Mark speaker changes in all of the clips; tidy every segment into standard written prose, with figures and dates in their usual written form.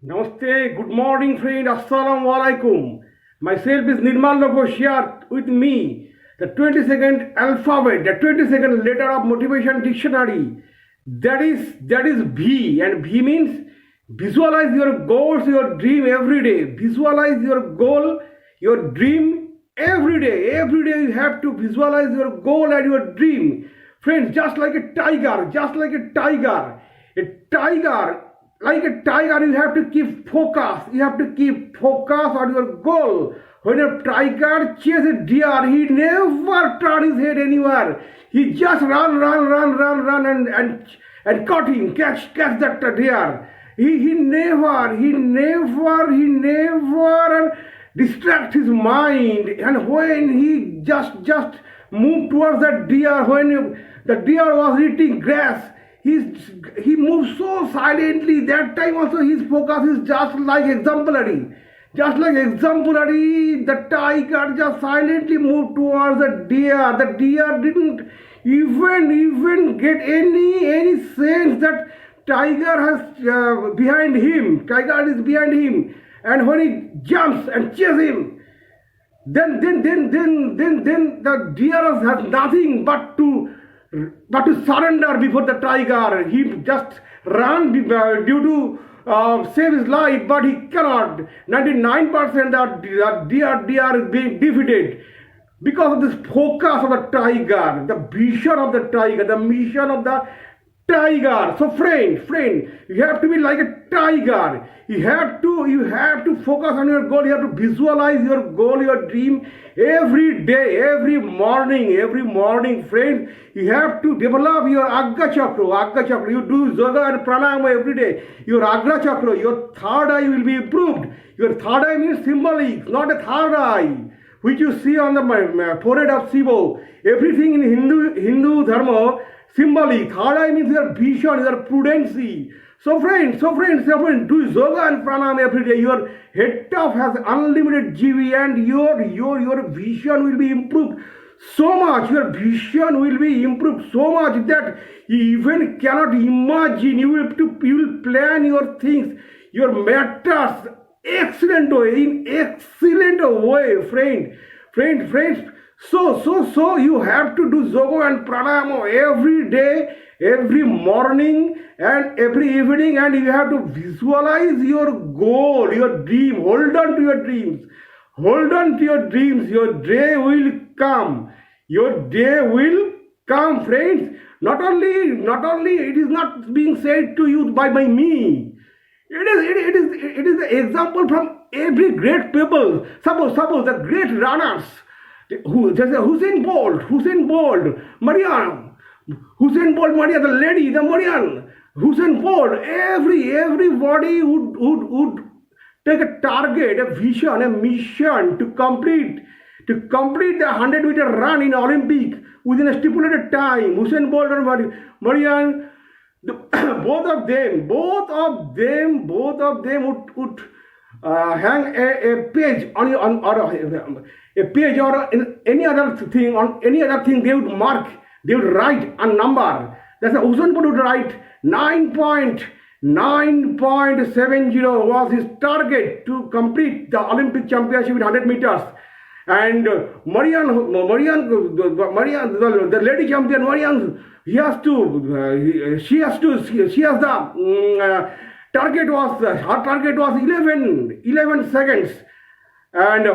Speaker 1: Namaste, good morning friend, Assalamu alaikum. Myself is Nirmal Logo share with me the 22nd alphabet, the 22nd letter of motivation dictionary. That is V, and V means visualize your goals, your dream every day. Visualize your goal, your dream every day. Every day you have to visualize your goal and your dream. Friends, just like a tiger, a tiger like a tiger, you have to keep focus. You have to keep focus on your goal. When a tiger chases a deer, he never turns his head anywhere. He just run, and caught him, catch that deer. He never distract his mind. And when he just moved towards that deer, when the deer was eating grass, he moves so silently. That time also his focus is just like exemplary. Just like exemplary, the tiger just silently moved towards the deer. The deer didn't even get any sense that tiger has behind him. Tiger is behind him, and when he jumps and chases him, then the deer has nothing but to surrender before the tiger. He just ran due to save his life, but he cannot. 99% that deer is being defeated because of this focus of the tiger, the vision of the tiger, the mission of the tiger. So friend, you have to be like a tiger. You have to focus on your goal. You have to visualize your goal, your dream every day, every morning, friend. You have to develop your Agga Chakra. You do yoga and pranayama every day. Your Agga Chakra, your third eye will be improved. Your third eye means symbolic, not a third eye, which you see on the forehead of Shiva. Everything in Hindu Dharma, symbolic. Third eye means your vision, your prudency. So friends, do yoga and pranayama every day. Your head top has unlimited GV, and your vision will be improved so much. Your vision will be improved so much that you even cannot imagine. You will plan your things, your matters in excellent way, friends. So you have to do yoga and pranayama every day, every morning and every evening, and you have to visualize your goal, your dream. Hold on to your dreams. Your day will come. Friends. Not only it is not being said to you by me. It is the example from every great people. Suppose the great runners. There's a Hussein Bolt, Mariam, the lady, the Mariam, Hussein Bolt. Everybody would take a target, a vision, a mission to complete the 100-meter run in Olympic within a stipulated time. Hussein Bolt and Mariam, both of them would hang a page a page or any other thing. They would write a number. That's a Usain Bolt would write 9.70 was his target to complete the Olympic championship in 100 meters. And Marian, the lady champion, Marian, she has the target was her target was 11 seconds, and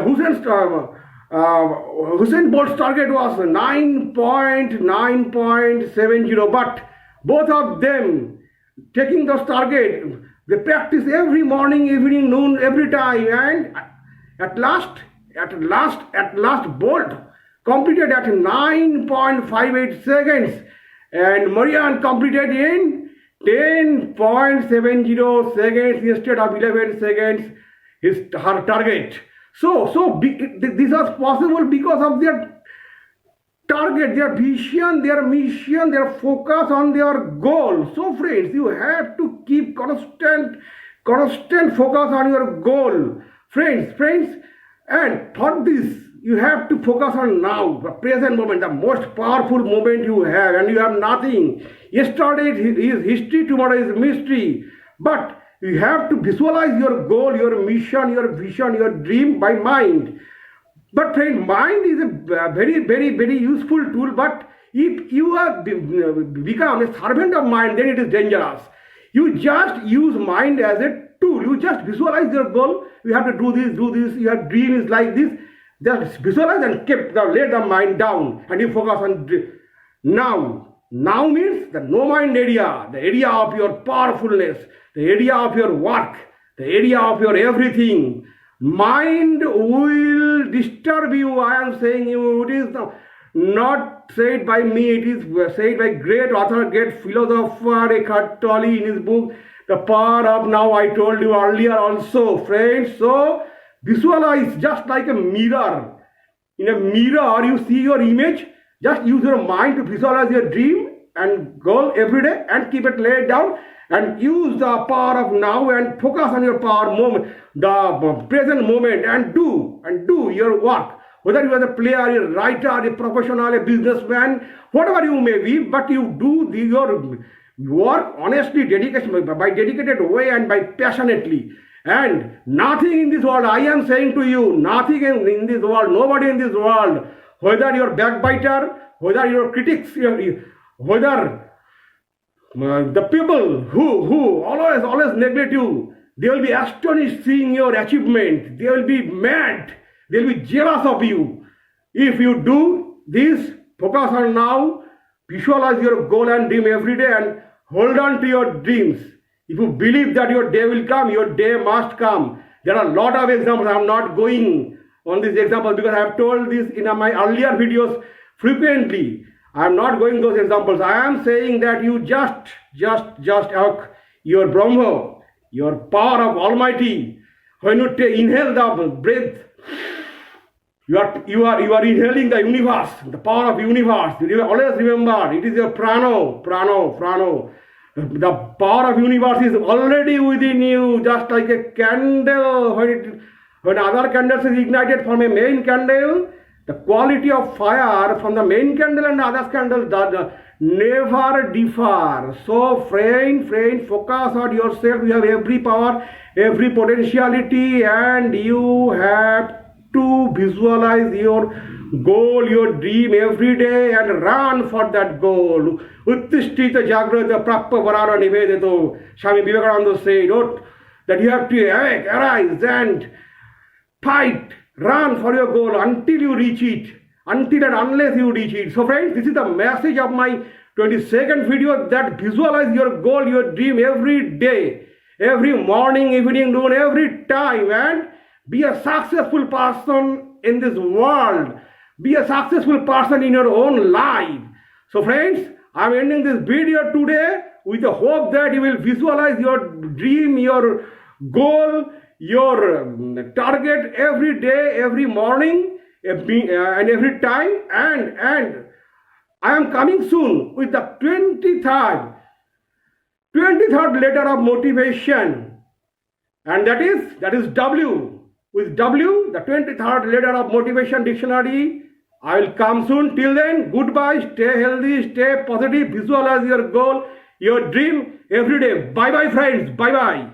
Speaker 1: Hussein Bolt's target was 9.70. But both of them taking those target, they practice every morning, evening, noon, every time, and at last Bolt completed at 9.58 seconds, and Marian completed in 10.70 seconds instead of 11 seconds her target. So this was possible because of their target, their vision, their mission, their focus on their goal. So friends, you have to keep constant focus on your goal. Friends, and for this you have to focus on now, the present moment, the most powerful moment you have, and you have nothing. Yesterday is history, tomorrow is mystery. But You have to visualize your goal, your mission, your vision, your dream by mind. But friend, mind is a very useful tool. But if you are become a servant of mind, then it is dangerous. You just use mind as a tool. You just visualize your goal. You have to do this, do this. Your dream is like this. Just visualize and lay the mind down, and you focus on now. Now means the no mind area, the area of your powerfulness, the area of your work, the area of your everything. Mind will disturb you. I am saying you, it is not said by me, it is said by great author, great philosopher Eckhart Tolle in his book, The Power of Now. I told you earlier also, friends. So visualize just like a mirror. In a mirror, you see your image. Just use your mind to visualize your dream and goal every day and keep it laid down and use the power of now and focus on your power moment, the present moment, and do your work. Whether you are a player, a writer, a professional, a businessman, whatever you may be, but you do your work honestly, by dedicated way and by passionately. And nothing in this world, I am saying to you, nothing in this world, nobody in this world, whether you're backbiter, whether you're critics, whether the people who always neglect you, they will be astonished seeing your achievement. They will be mad. They will be jealous of you. If you do this, focus on now, visualize your goal and dream every day and hold on to your dreams. If you believe that your day will come, your day must come. There are a lot of examples. I am not going on this example because I have told this in my earlier videos frequently. I am not going those examples. I am saying that you just your Brahma, your power of Almighty. When you inhale the breath, you are inhaling the universe, the power of universe. You always remember, it is your prano. The power of universe is already within you, just like a candle. When other candles is ignited from a main candle, the quality of fire from the main candle and other candles does never differ. So friend, focus on yourself. You have every power, every potentiality, and you have to visualize your goal, your dream every day and run for that goal. Uttishtita jagrata prappa varana nivedeto. Swami Vivekananda said that you have to arise and fight, run for your goal until you reach it, until and unless you reach it. So friends, this is the message of my 22nd video, that visualize your goal, your dream every day, every morning, evening, noon, every time, and be a successful person in this world. Be a successful person in your own life. So friends, I am ending this video today with the hope that you will visualize your dream, your goal, your target every day, every morning, and every time. And I am coming soon with the 23rd letter of motivation. And that is W. With W, the 23rd letter of motivation dictionary. I will come soon. Till then, goodbye. Stay healthy, stay positive. Visualize your goal, your dream every day. Bye bye friends. Bye bye.